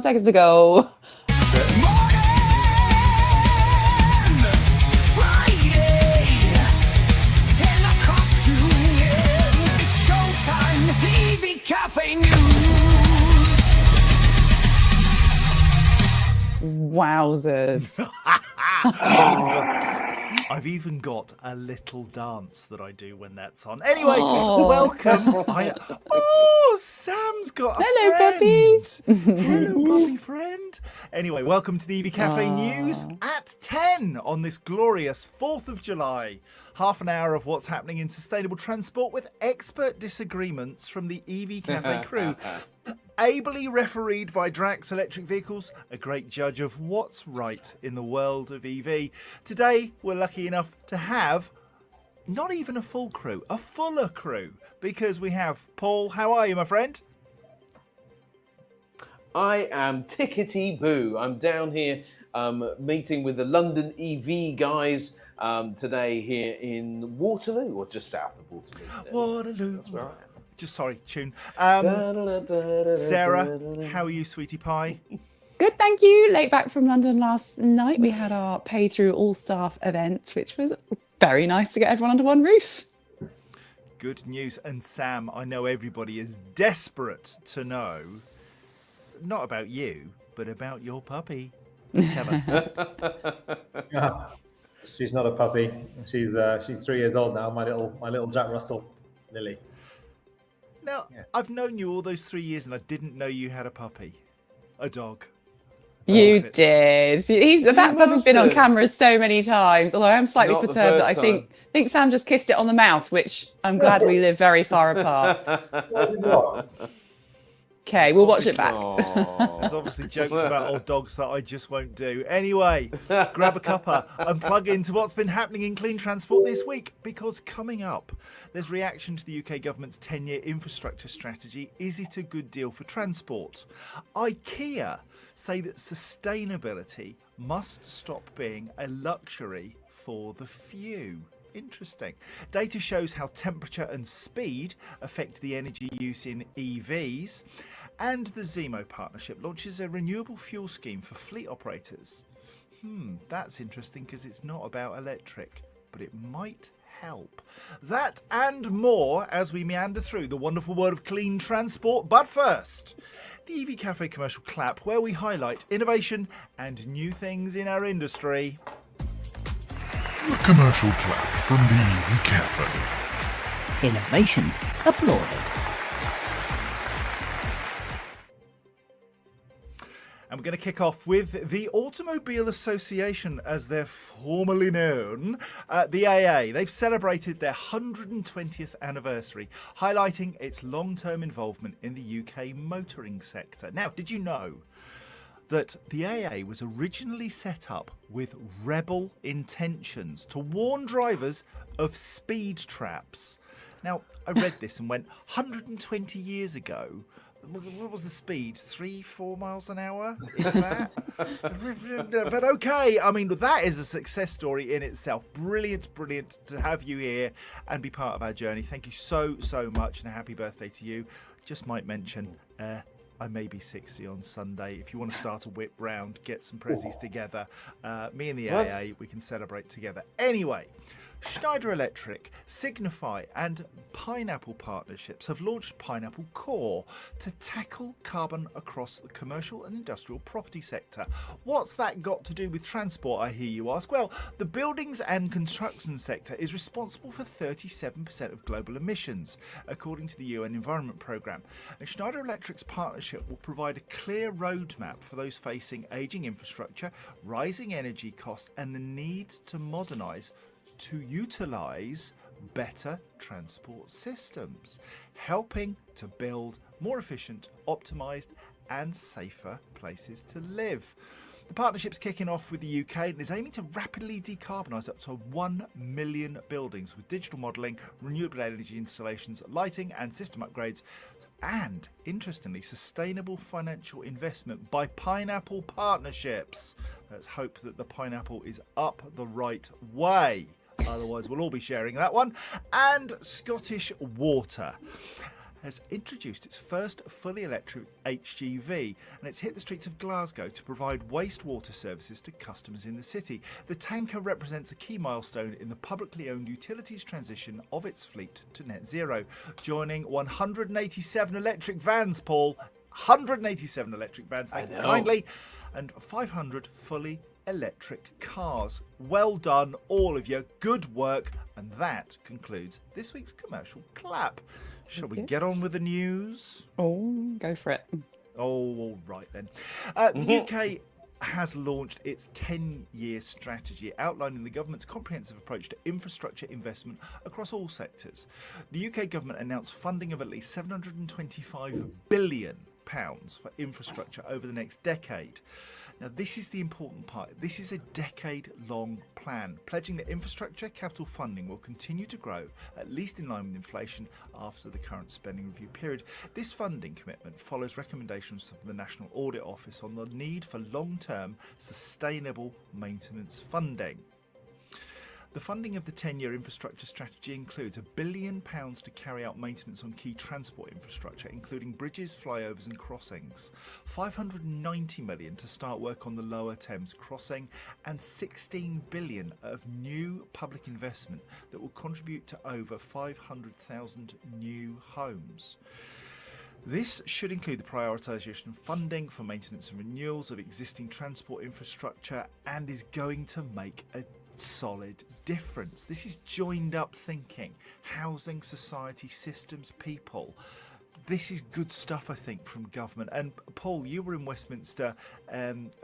seconds to go. EV Café News. Wowzers. I've even got a little dance that I do when that's on. Anyway, Oh. welcome. Sam's got a Hello, friend. puppies. Hello, puppy friend. Anyway, welcome to the EV Café News at 10 on this glorious 4th of July. Half an hour of what's happening in sustainable transport with expert disagreements from the EV Café crew. Ably refereed by Drax Electric Vehicles, a great judge of what's right in the world of EV. Today, we're lucky enough to have not even a full crew, a fuller crew, because we have Paul. How are you, my friend? I am tickety boo. I'm down here meeting with the London EV guys today here in Waterloo, or just south of Waterloo. Waterloo. That's where I am. Just sorry, tune. Sarah, how are you, sweetie pie? Good, thank you. Late back from London last night. We had our pay through all staff event, which was very nice to get everyone under one roof. Good news. And Sam, I know everybody is desperate to know, not about you, but about your puppy. Tell us. She's not a puppy. She's 3 years old now. My little Jack Russell, Lily. Now, I've known you all those 3 years and I didn't know you had a puppy. A dog. You Perfect. did. That puppy's been on must have. camera so many times, although I'm slightly Not the perturbed that I first think Sam just kissed it on the mouth, which I'm glad we live very far apart. Okay, we'll watch it back. There's obviously jokes about old dogs that I just won't do. Anyway, grab a cuppa and plug into what's been happening in clean transport this week, because coming up, there's reaction to the UK government's 10-year infrastructure strategy. Is it a good deal for transport? IKEA say that sustainability must stop being a luxury for the few. Interesting. Data shows how temperature and speed affect the energy use in EVs. And the Zemo partnership launches a renewable fuel scheme for fleet operators. That's interesting because it's not about electric, but it might help. That and more as we meander through the wonderful world of clean transport. But first, the EV Café commercial clap, where we highlight innovation and new things in our industry. The commercial clap from the EV Café. Innovation applauded. And we're going to kick off with the Automobile Association, as they're formally known, the AA. They've celebrated their 120th anniversary, highlighting its long-term involvement in the UK motoring sector. Now, did you know that the AA was originally set up with rebel intentions to warn drivers of speed traps? Now, I read this and went, 120 years ago, what was the speed? 3-4 miles an hour? If that? But okay, I mean, that is a success story in itself. Brilliant to have you here and be part of our journey. Thank you so much, and a happy birthday to you. Just might mention, I may be 60 on Sunday. If you want to start a whip round, get some prezzies together. Me and the AA, we can celebrate together. Anyway, Schneider Electric, Signify and Pineapple Partnerships have launched Pineapple Core to tackle carbon across the commercial and industrial property sector. What's that got to do with transport, I hear you ask? Well, the buildings and construction sector is responsible for 37% of global emissions, according to the UN Environment Programme. And Schneider Electric's partnership will provide a clear roadmap for those facing ageing infrastructure, rising energy costs, and the need to modernise to utilise better transport systems, helping to build more efficient, optimised and safer places to live. The partnership's kicking off with the UK and is aiming to rapidly decarbonise up to 1 million buildings with digital modelling, renewable energy installations, lighting and system upgrades, and, interestingly, sustainable financial investment by Pineapple Partnerships. Let's hope that the pineapple is up the right way. Otherwise, we'll all be sharing that one. And Scottish Water has introduced its first fully electric HGV, and it's hit the streets of Glasgow to provide wastewater services to customers in the city. The tanker represents a key milestone in the publicly owned utilities transition of its fleet to net zero, joining 187 electric vans, Paul. 187 electric vans, thank you kindly, and 500 fully electric cars. Well done, all of you. Good work. And that concludes this week's commercial clap. Shall we get on with the news? Oh, go for it. Oh, all right then. The UK has launched its 10-year strategy outlining the government's comprehensive approach to infrastructure investment across all sectors. The UK government announced funding of at least £725 billion for infrastructure over the next decade. Now, this is the important part. This is a decade-long plan, pledging that infrastructure capital funding will continue to grow, at least in line with inflation, after the current spending review period. This funding commitment follows recommendations from the National Audit Office on the need for long-term, sustainable maintenance funding. The funding of the 10-year infrastructure strategy includes £1 billion to carry out maintenance on key transport infrastructure, including bridges, flyovers and crossings, £590 million to start work on the Lower Thames crossing, and £16 billion of new public investment that will contribute to over 500,000 new homes. This should include the prioritisation of funding for maintenance and renewals of existing transport infrastructure and is going to make a solid difference. This is joined up thinking, housing, society, systems, people. This is good stuff, I think, from government. And Paul, you were in Westminster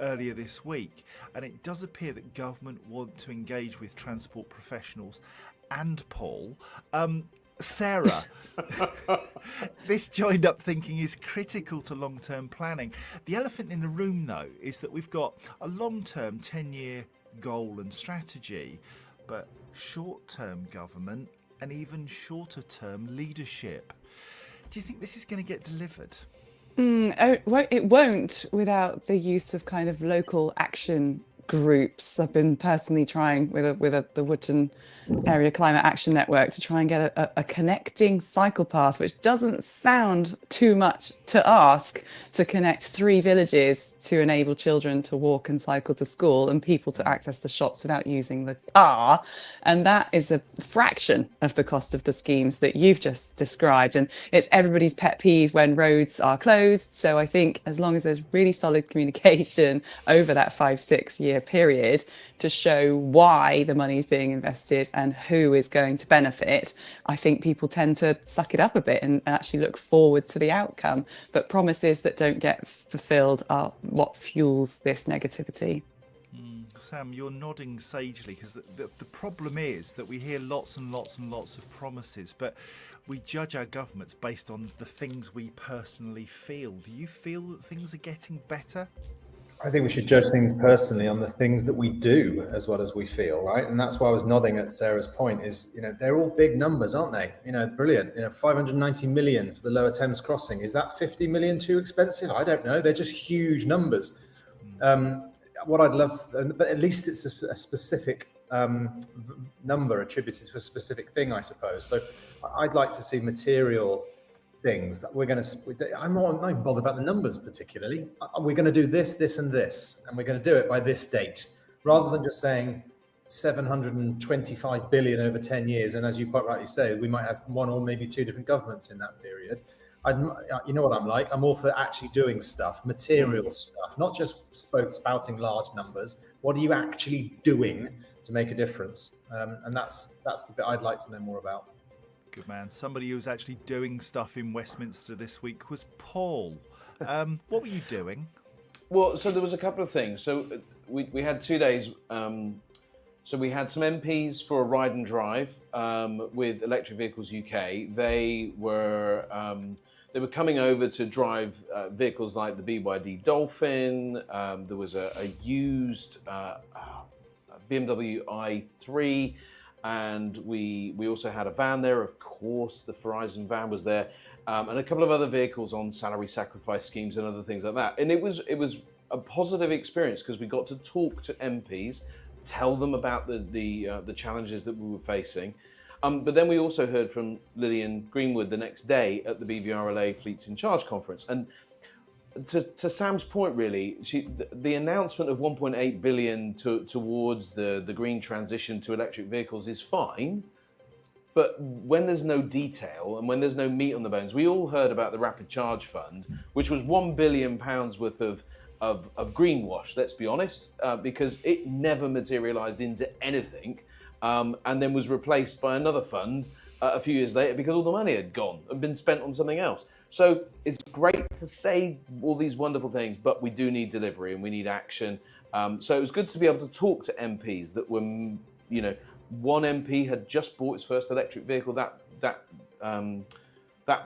earlier this week, and it does appear that government want to engage with transport professionals and Paul. Sarah, this joined up thinking is critical to long-term planning. The elephant in the room, though, is that we've got a long-term 10-year goal and strategy, but short-term government and even shorter-term leadership. Do you think this is going to get delivered? It won't without the use of kind of local action groups. I've been personally trying with the Wootton Area Climate Action Network to try and get a connecting cycle path, which doesn't sound too much to ask, to connect 3 villages to enable children to walk and cycle to school and people to access the shops without using the car. And that is a fraction of the cost of the schemes that you've just described. And it's everybody's pet peeve when roads are closed. So I think as long as there's really solid communication over that 5-6 year period to show why the money is being invested and who is going to benefit, I think people tend to suck it up a bit and actually look forward to the outcome. But promises that don't get fulfilled are what fuels this negativity. Sam, you're nodding sagely, because the problem is that we hear lots and lots and lots of promises, but we judge our governments based on the things we personally feel. Do you feel that things are getting better? I think we should judge things personally on the things that we do as well as we feel, right? And that's why I was nodding at Sarah's point is, they're all big numbers, aren't they? Brilliant. 590 million for the Lower Thames crossing. Is that 50 million too expensive? I don't know. They're just huge numbers. What I'd love, but at least it's a specific number attributed to a specific thing, I suppose. So I'd like to see material things that we're going to, I'm not even bothered about the numbers particularly. We're going to do this, this and this, and we're going to do it by this date, rather than just saying 725 billion over 10 years. And as you quite rightly say, we might have 1 or maybe 2 different governments in that period. You know what I'm like? I'm all for actually doing stuff, material stuff, not just spouting large numbers. What are you actually doing to make a difference? And that's the bit I'd like to know more about. Good man. Somebody who was actually doing stuff in Westminster this week was Paul. What were you doing? Well, so there was a couple of things. So we had 2 days. So we had some MPs for a ride and drive with Electric Vehicles UK. They were coming over to drive vehicles like the BYD Dolphin. There was a used BMW i3. And we also had a van there, of course, the Verizon van was there, and a couple of other vehicles on salary sacrifice schemes and other things like that. And it was a positive experience because we got to talk to MPs, tell them about the challenges that we were facing, But then we also heard from Lillian Greenwood the next day at the BVRLA Fleets in Charge conference. And to Sam's point, really, the announcement of 1.8 billion towards the green transition to electric vehicles is fine. But when there's no detail and when there's no meat on the bones, we all heard about the Rapid Charge Fund, which was £1 billion worth of greenwash, let's be honest, because it never materialised into anything, and then was replaced by another fund a few years later because all the money had gone and been spent on something else. So it's great to say all these wonderful things, but we do need delivery and we need action. So it was good to be able to talk to MPs that were, one MP had just bought his first electric vehicle that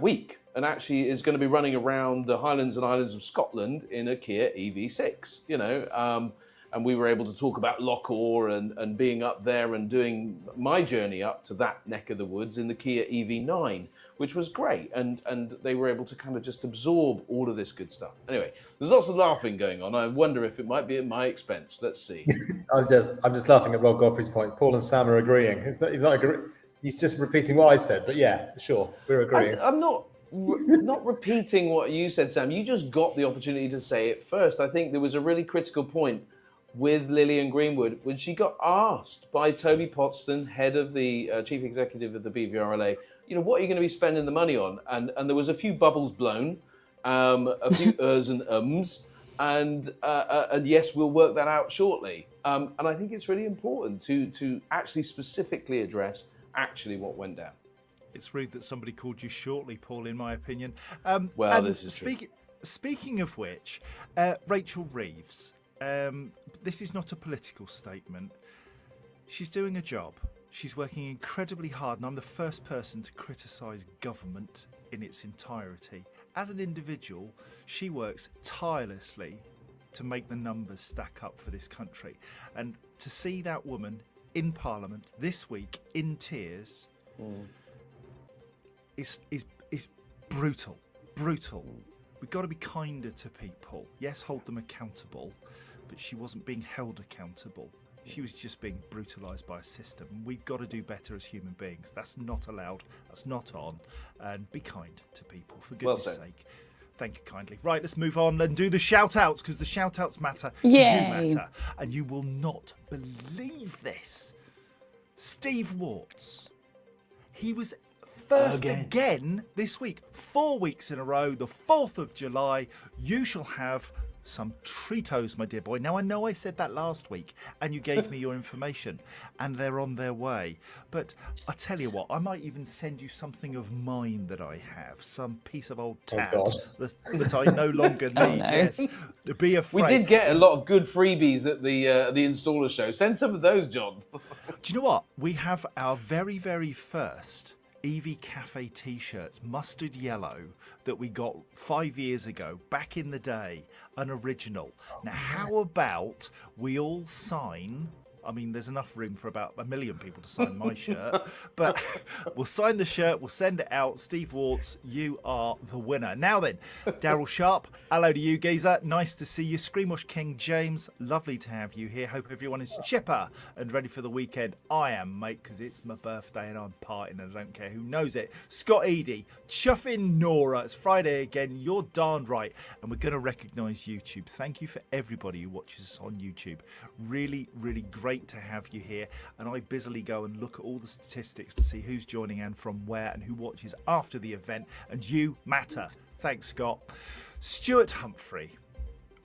week, and actually is going to be running around the Highlands and Islands of Scotland in a Kia EV6. And we were able to talk about Lockor and being up there and doing my journey up to that neck of the woods in the Kia EV9, which was great. And they were able to kind of just absorb all of this good stuff. Anyway, there's lots of laughing going on. I wonder if it might be at my expense. Let's see. I'm just laughing at Rob Godfrey's point. Paul and Sam are agreeing. He's not agreeing. He's just repeating what I said. But yeah, sure, we're agreeing. I'm not repeating what you said, Sam. You just got the opportunity to say it first. I think there was a really critical point with Lillian Greenwood when she got asked by Toby Potston, head of the chief executive of the BVRLA, what are you going to be spending the money on? And there was a few bubbles blown, a few ers and ums, and yes, we'll work that out shortly. And I think it's really important to actually specifically address actually what went down. It's rude that somebody called you shortly, Paul, in my opinion. Well, this is true. Speaking of which, Rachel Reeves, this is not a political statement. She's doing a job. She's working incredibly hard, and I'm the first person to criticise government in its entirety. As an individual, she works tirelessly to make the numbers stack up for this country. And to see that woman in Parliament this week in tears is brutal. Brutal. We've got to be kinder to people. Yes, hold them accountable, but she wasn't being held accountable. She was just being brutalised by a system. We've got to do better as human beings. That's not allowed. That's not on. And be kind to people, for goodness sake. Thank you kindly. Right, let's move on and do the shout-outs, because the shout-outs matter. Yay. You matter. And you will not believe this. Steve Warts. He was first again this week. 4 weeks in a row, the 4th of July. You shall have some Treatos, my dear boy. Now, I know I said that last week and you gave me your information and they're on their way. But I tell you what, I might even send you something of mine that I have, some piece of old tat that I no longer need. No. Yes. Be afraid. We did get a lot of good freebies at the installer show. Send some of those, John. Do you know what? We have our very, very first EV Café t-shirts, mustard yellow, that we got 5 years ago, back in the day, an original. Now, how about we all sign? I mean, there's enough room for about 1 million people to sign my shirt, but we'll sign the shirt, we'll send it out. Steve Warts, you are the winner. Now then, Daryl Sharp, hello to you, geezer. Nice to see you. Screamwash King James, lovely to have you here. Hope everyone is chipper and ready for the weekend. I am, mate, because it's my birthday and I'm partying and I don't care who knows it. Scott Eady, chuffing Nora. It's Friday again. You're darn right. And we're going to recognise YouTube. Thank you for everybody who watches us on YouTube. Really, really great to have you here, and I busily go and look at all the statistics to see who's joining and from where and who watches after the event, and you matter. Thanks, Scott. Stuart Humphrey.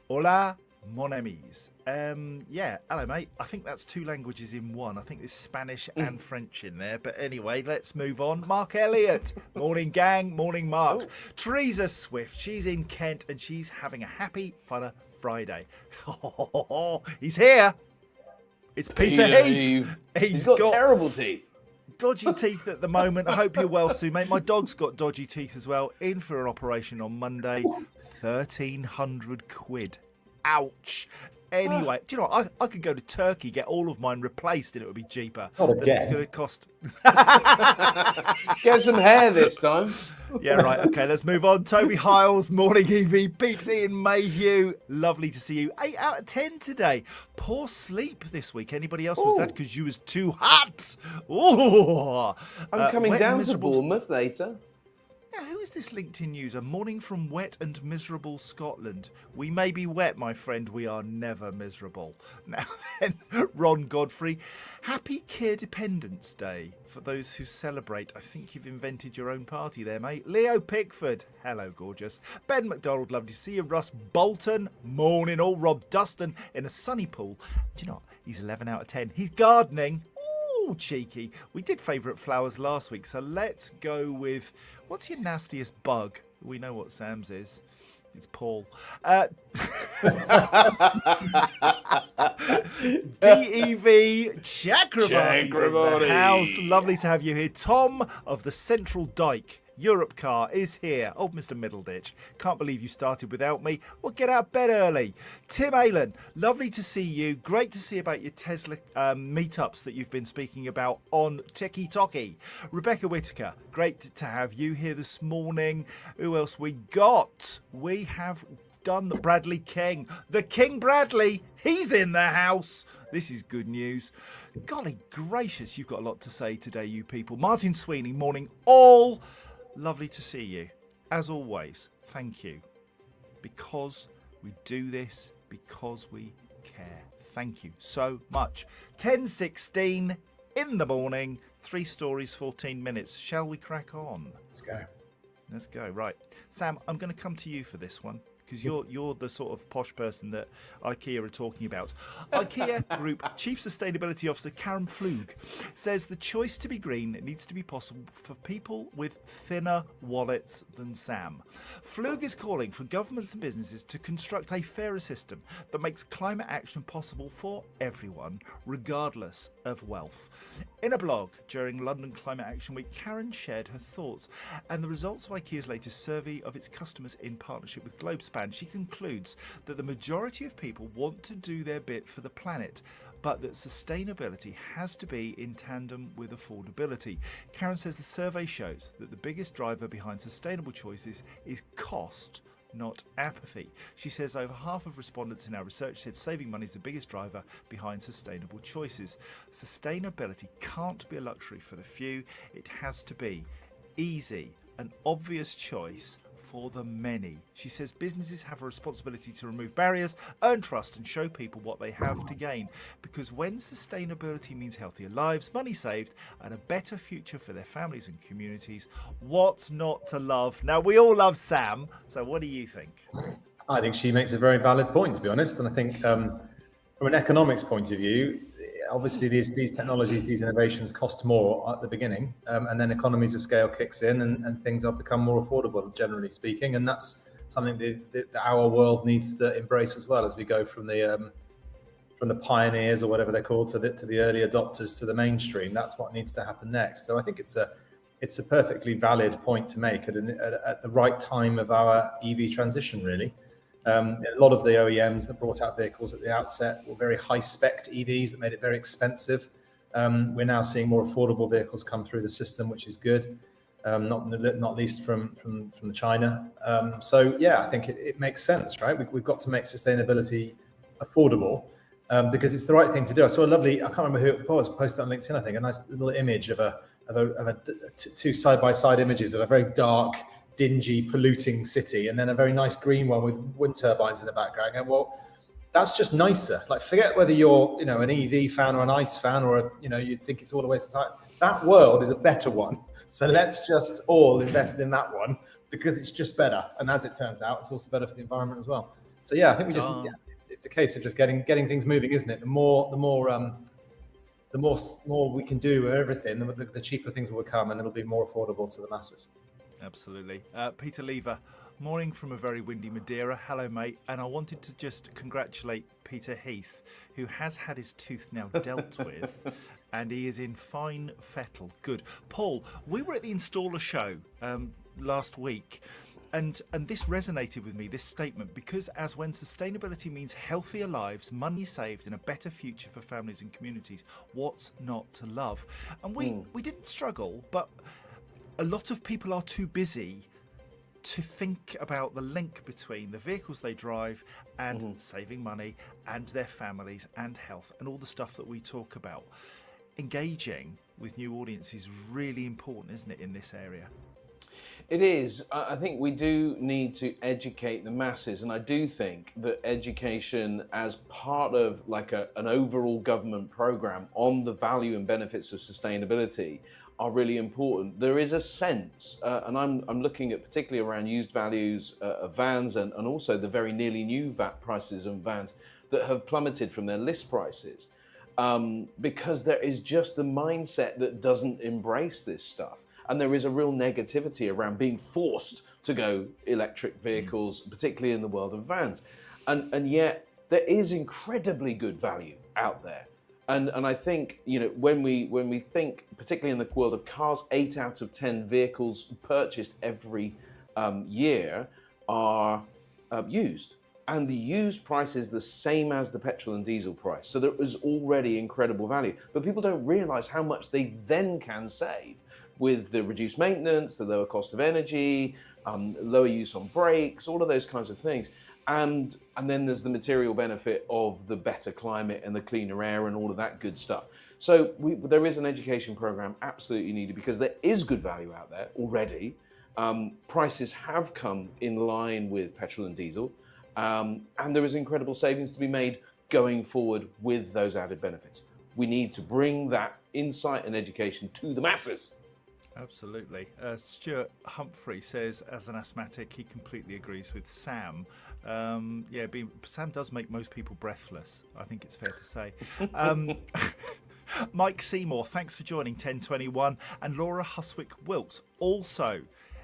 Hola, mon amis. Hello, mate. I think that's 2 languages in one. I think there's Spanish and French in there, but anyway, let's move on. Mark Elliott. Morning, gang. Morning, Mark. Teresa Swift. She's in Kent, and she's having a happy, funner Friday. He's here. It's Peter Heath. He's got terrible teeth. Dodgy teeth at the moment. I hope you're well soon, mate. My dog's got dodgy teeth as well. In for an operation on Monday. 1,300 quid. Ouch. anyway. Do you know what? I could go to Turkey, get all of mine replaced, and it would be cheaper Not than it's again. going to cost. Get some hair this time. Yeah, right. Okay, let's move on. Toby Hiles, morning EV peeps. Ian Mayhew, lovely to see you. 8 out of 10 today. Poor sleep this week. Anybody else? Was that because you was too hot? Oh, I'm coming wet and down to miserable. Bournemouth later. Yeah, who is this LinkedIn user? Morning from wet and miserable Scotland. We may be wet, my friend. We are never miserable. Now then, Ron Godfrey. Happy Care Dependence Day for those who celebrate. I think you've invented your own party there, mate. Leo Pickford. Hello, gorgeous. Ben McDonald, lovely to see you. Russ Bolton. Morning all. Rob Dustin in a sunny pool. Do you know what? He's 11 out of 10. He's gardening. Ooh, cheeky. We did favourite flowers last week, so let's go with... What's your nastiest bug? We know what Sam's is. It's Paul. DEV Chakravarti's in the house. Lovely to have you here. Tom of the Central Dyke Europe car is here. Oh, Mr. Middleditch. Can't believe you started without me. Well, get out of bed early. Tim Aylan, lovely to see you. Great to see about your Tesla meetups that you've been speaking about on TikTok. Rebecca Whitaker, great to have you here this morning. Who else we got? We have done the Bradley King. The King Bradley, he's in the house. This is good news. Golly gracious, you've got a lot to say today, you people. Martin Sweeney, morning all. Lovely to see you. As always, thank you. Because we do this, because we care. Thank you so much. 10:16 in the morning. 3 stories, 14 minutes. Shall we crack on? Let's go. Let's go. Right. Sam, I'm going to come to you for this one, because you're the sort of posh person that IKEA are talking about. IKEA Group Chief Sustainability Officer Karen Flug says the choice to be green needs to be possible for people with thinner wallets than Sam. Flug is calling for governments and businesses to construct a fairer system that makes climate action possible for everyone, regardless of wealth. In a blog during London Climate Action Week, Karen shared her thoughts and the results of IKEA's latest survey of its customers in partnership with Globespan. She concludes that the majority of people want to do their bit for the planet, but that sustainability has to be in tandem with affordability. Karen says the survey shows that the biggest driver behind sustainable choices is cost, not apathy. She says over half of respondents in our research said saving money is the biggest driver behind sustainable choices. Sustainability can't be a luxury for the few. It has to be easy, an obvious choice for the many. She says businesses have a responsibility to remove barriers, earn trust and show people what they have to gain. Because when sustainability means healthier lives, money saved and a better future for their families and communities, what's not to love? Now, we all love Sam, so what do you think? I think she makes a very valid point, to be honest. And I think from an economics point of view, obviously these technologies, these innovations cost more at the beginning, and then economies of scale kicks in and things are become more affordable, generally speaking. And that's something that our world needs to embrace as well, as we go from the pioneers or whatever they're called to the early adopters to the mainstream. That's what needs to happen next. So I think it's a perfectly valid point to make at the right time of our EV transition, really. A lot of the OEMs that brought out vehicles at the outset were very high-spec EVs that made it very expensive. We're now seeing more affordable vehicles come through the system, which is good, not least from China. So, yeah, I think it makes sense, right? We've got to make sustainability affordable because it's the right thing to do. I saw a lovely, I can't remember who it was, posted on LinkedIn, I think, a nice little image of two side-by-side images of a very dark, dingy, polluting city, and then a very nice green one with wind turbines in the background. And well, that's just nicer. Like, forget whether you're, an EV fan or an ICE fan, or you think it's all a waste of time. That world is a better one. So let's just all invest in that one because it's just better. And as it turns out, it's also better for the environment as well. So yeah, I think it's a case of just getting things moving, isn't it? The more we can do with everything, the cheaper things will become, and it'll be more affordable to the masses. Absolutely. Peter Lever, morning from a very windy Madeira. Hello, mate. And I wanted to just congratulate Peter Heath, who has had his tooth now dealt with, and he is in fine fettle. Good. Paul, we were at the installer show last week, And this resonated with me, this statement, because as when sustainability means healthier lives, money saved, and a better future for families and communities, what's not to love? And we didn't struggle, but a lot of people are too busy to think about the link between the vehicles they drive and saving money and their families and health and all the stuff that we talk about. Engaging with new audiences is really important, isn't it, in this area? It is. I think we do need to educate the masses, and I do think that education as part of like an overall government program on the value and benefits of sustainability are really important. There is a sense, and I'm looking at particularly around used values of vans and also the very nearly new VAT prices of vans that have plummeted from their list prices, because there is just the mindset that doesn't embrace this stuff. And there is a real negativity around being forced to go electric vehicles, particularly in the world of vans. And yet there is incredibly good value out there. And I think, you know, when we think, particularly in the world of cars, 8 out of 10 vehicles purchased every year are used. And the used price is the same as the petrol and diesel price. So there is already incredible value. But people don't realize how much they then can save with the reduced maintenance, the lower cost of energy, lower use on brakes, all of those kinds of things. And then there's the material benefit of the better climate and the cleaner air and all of that good stuff. So there is an education program absolutely needed because there is good value out there already. Prices have come in line with petrol and diesel. And there is incredible savings to be made going forward with those added benefits. We need to bring that insight and education to the masses. Absolutely. Stuart Humphrey says, as an asthmatic, he completely agrees with Sam. Sam does make most people breathless, I think it's fair to say. Mike Seymour, thanks for joining 1021. And Laura Huswick-Wilkes also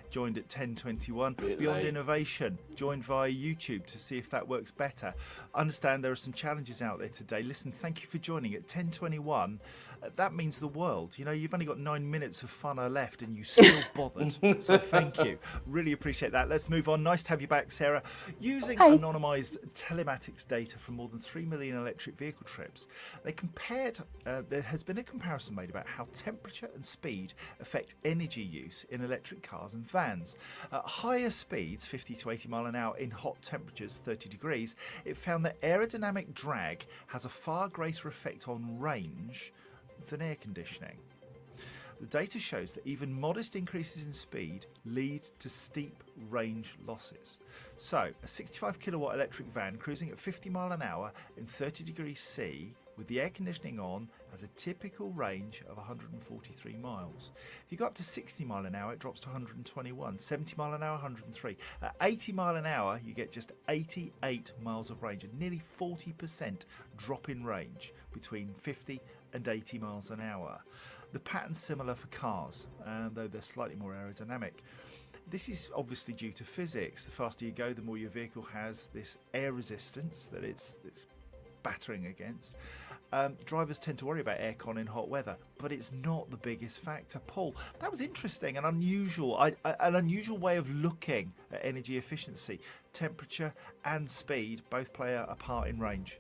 joined at 1021. Beyond Innovation joined via YouTube to see if that works better. I understand there are some challenges out there today. Listen, thank you for joining at 1021. That means the world. You know, you've only got 9 minutes of funner left and you still bothered. So thank you. Really appreciate that. Let's move on. Nice to have you back, Sarah. Using anonymised telematics data from more than 3 million electric vehicle trips, they compared, there has been a comparison made about how temperature and speed affect energy use in electric cars and vans. At higher speeds, 50 to 80 mile an hour in hot temperatures, 30 degrees, it found that aerodynamic drag has a far greater effect on range than air conditioning. The data shows that even modest increases in speed lead to steep range losses. So, a 65 kilowatt electric van cruising at 50 mile an hour in 30 degrees C with the air conditioning on has a typical range of 143 miles. If you go up to 60 mile an hour, it drops to 121, 70 mile an hour, 103. At 80 mile an hour, you get just 88 miles of range, a nearly 40% drop in range between 50 and 80 miles an hour. The pattern's similar for cars, though they're slightly more aerodynamic. This is obviously due to physics. The faster you go, the more your vehicle has this air resistance that it's battering against. Drivers tend to worry about aircon in hot weather, but it's not the biggest factor. Paul, that was interesting and unusual. An unusual way of looking at energy efficiency. Temperature and speed both play a part in range.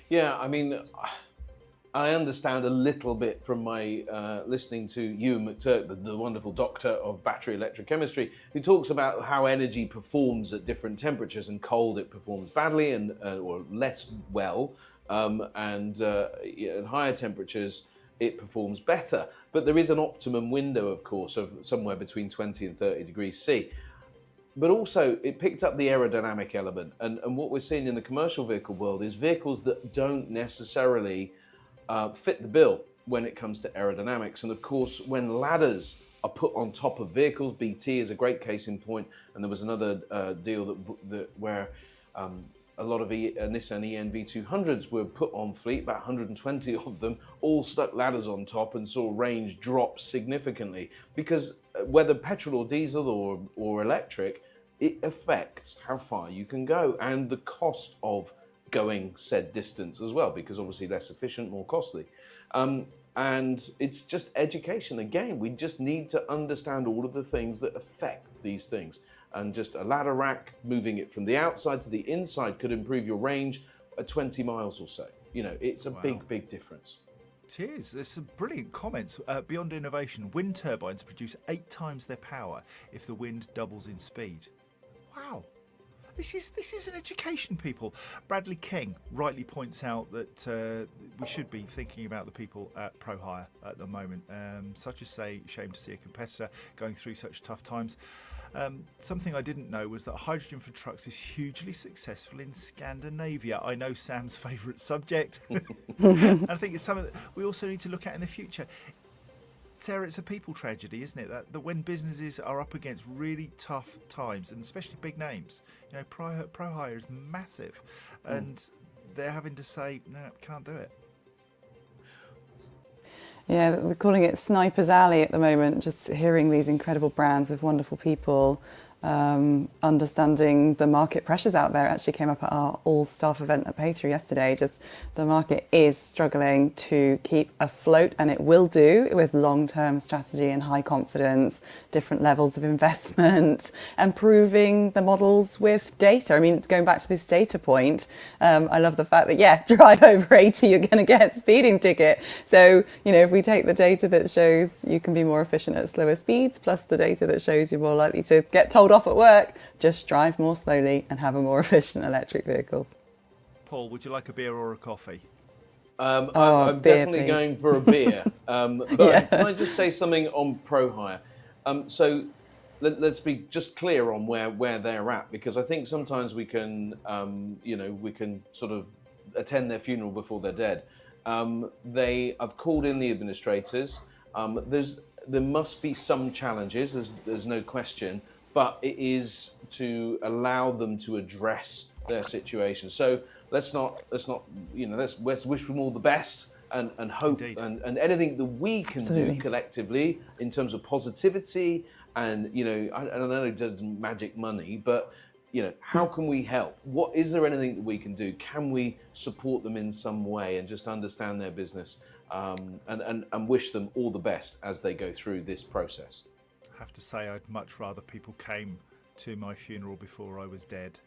Yeah, I mean, I understand a little bit from my listening to Ewan McTurk, the wonderful doctor of battery electrochemistry, who talks about how energy performs at different temperatures. And cold, it performs badly and or less well, and at higher temperatures, it performs better. But there is an optimum window, of course, of somewhere between 20 and 30 degrees C. But also, it picked up the aerodynamic element. And what we're seeing in the commercial vehicle world is vehicles that don't necessarily fit the bill when it comes to aerodynamics. And of course, when ladders are put on top of vehicles, BT is a great case in point. And there was another deal where a lot of Nissan ENV200s were put on fleet, about 120 of them, all stuck ladders on top and saw range drop significantly. Because whether petrol or diesel or electric, it affects how far you can go and the cost of going said distance as well, because obviously less efficient, more costly. And it's just education. Again, we just need to understand all of the things that affect these things. and just a ladder rack, moving it from the outside to the inside could improve your range at 20 miles or so. You know, it's a big difference. It is. There's some brilliant comments. Beyond innovation, wind turbines produce 8 times their power if the wind doubles in speed. Wow. This is an education, people. Bradley King rightly points out that we should be thinking about the people at Pro Hire at the moment. Such a shame to see a competitor going through such tough times. Something I didn't know was that hydrogen for trucks is hugely successful in Scandinavia. I know Sam's favourite subject. And I think it's something that we also need to look at in the future. Sarah, it's a people tragedy, isn't it? That when businesses are up against really tough times, and especially big names, you know, Pro Hire is massive, and they're having to say, no, can't do it. Yeah, we're calling it Sniper's Alley at the moment, just hearing these incredible brands of wonderful people, understanding the market pressures out there. It actually came up at our all-staff event at Paythrough yesterday. Just the market is struggling to keep afloat, and it will do with long-term strategy and high confidence, different levels of investment, and proving the models with data. I mean, going back to this data point, I love the fact that, yeah, drive over 80, you're going to get a speeding ticket. So, you know, if we take the data that shows you can be more efficient at slower speeds, plus the data that shows you're more likely to get told off at work, just drive more slowly and have a more efficient electric vehicle. Paul, would you like a beer or a coffee? I'm beer, definitely please. going for a beer. But can I just say something on Pro Hire? So let's be just clear on where they're at, because I think sometimes we can, we can sort of attend their funeral before they're dead. I've called in the administrators. There must be some challenges. There's no question. But it is to allow them to address their situation. So let's wish them all the best and hope and anything that we can do collectively in terms of positivity and, you know, I know it doesn't magic money, but, you know, how can we help? Is there anything that we can do? Can we support them in some way and just understand their business and wish them all the best as they go through this process? I have to say, I'd much rather people came to my funeral before I was dead.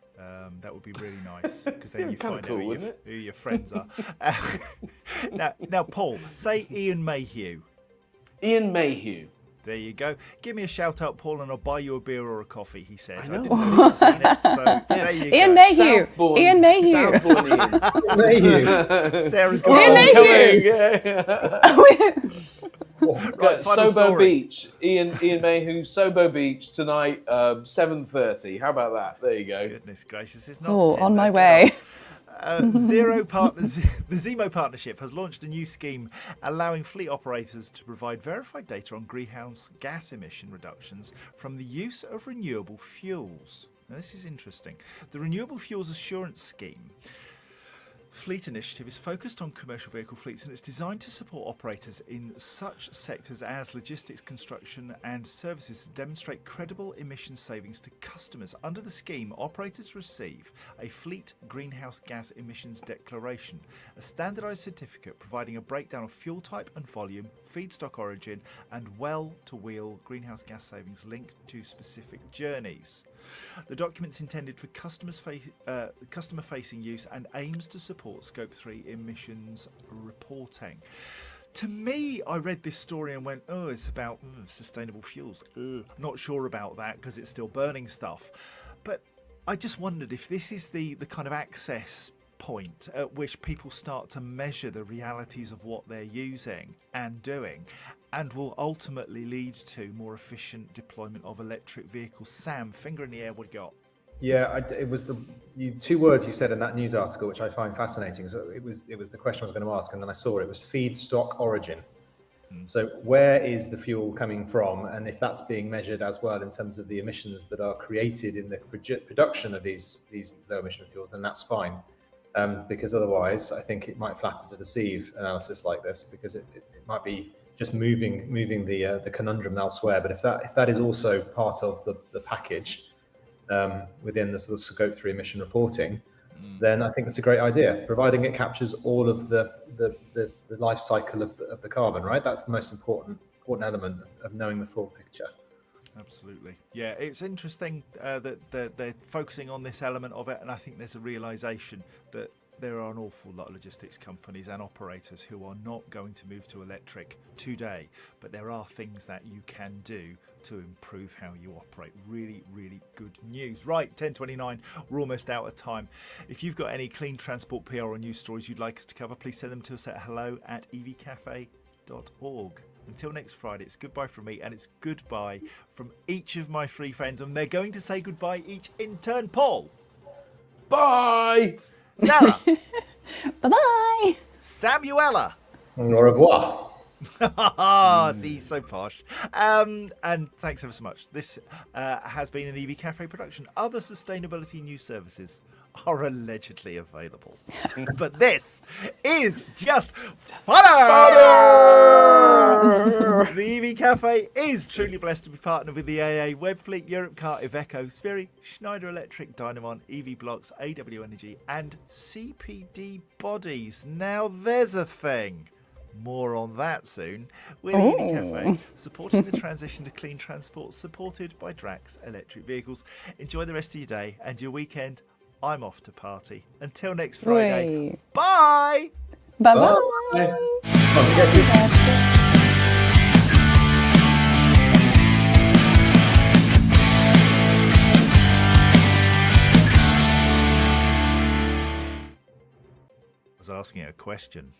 That would be really nice, because then you find out who your friends are. Now, Paul, say Ian Mayhew. Ian Mayhew. There you go. Give me a shout out, Paul, and I'll buy you a beer or a coffee, he said. I know. didn't know you'd seen it, so there you Ian go. Mayhew. Ian Mayhew. Southbourne Ian. Mayhew. Sarah's Ian got Mayhew. Right, final Sobo story. Beach. Ian Mayhew, Sobo Beach tonight, 7:30. How about that? There you go. Goodness gracious, it's not Oh, Tinder, on my get way. off. The Zemo partnership has launched a new scheme allowing fleet operators to provide verified data on greenhouse gas emission reductions from the use of renewable fuels. Now, this is interesting. The Renewable Fuels Assurance Scheme Fleet Initiative is focused on commercial vehicle fleets, and it's designed to support operators in such sectors as logistics, construction and services to demonstrate credible emission savings to customers. Under the scheme, operators receive a fleet greenhouse gas emissions declaration, a standardised certificate providing a breakdown of fuel type and volume, feedstock origin and well-to-wheel greenhouse gas savings linked to specific journeys. The document's intended for customer-facing use and aims to support Scope 3 emissions reporting. To me, I read this story and went, oh, it's about sustainable fuels. Not sure about that because it's still burning stuff. But I just wondered if this is the kind of access point at which people start to measure the realities of what they're using and doing, and will ultimately lead to more efficient deployment of electric vehicles. Sam, finger in the air, what you got? Yeah, it was the two words you said in that news article, which I find fascinating. So it was the question I was going to ask, and then I saw it was feedstock origin. So where is the fuel coming from, and if that's being measured as well in terms of the emissions that are created in the production of these low emission fuels, then that's fine. Because otherwise, I think it might flatter to deceive analysis like this, because it might be just moving the conundrum elsewhere. But if that is also part of the package within the sort of Scope 3 emission reporting, then I think it's a great idea, providing it captures all of the life cycle of the carbon. Right, that's the most important element of knowing the full picture. Absolutely. Yeah, it's interesting that they're focusing on this element of it, and I think there's a realisation that there are an awful lot of logistics companies and operators who are not going to move to electric today, but there are things that you can do to improve how you operate. Really, really good news. Right, 10:29, we're almost out of time. If you've got any clean transport PR or news stories you'd like us to cover, please send them to us at hello@evcafe.org. Until next Friday, it's goodbye from me, and it's goodbye from each of my three friends, and they're going to say goodbye each in turn. Paul. Bye. Sarah. Bye-bye. Samuela. Au revoir. See, so posh. And thanks ever so much. This has been an EV Café production. Other sustainability news services are allegedly available. But this is just fun! The EV Café is truly blessed to be partnered with the AA, Webfleet, Europcar, Iveco, Spheri, Schneider Electric, Dynamon, EV Blocks, AW Energy, and CPD Bodies. Now there's a thing. More on that soon. With EV Café, supporting the transition to clean transport, supported by Drax Electric Vehicles. Enjoy the rest of your day and your weekend. I'm off to party. Until next Friday. Wait. Bye! Bye-bye. I was asking a question.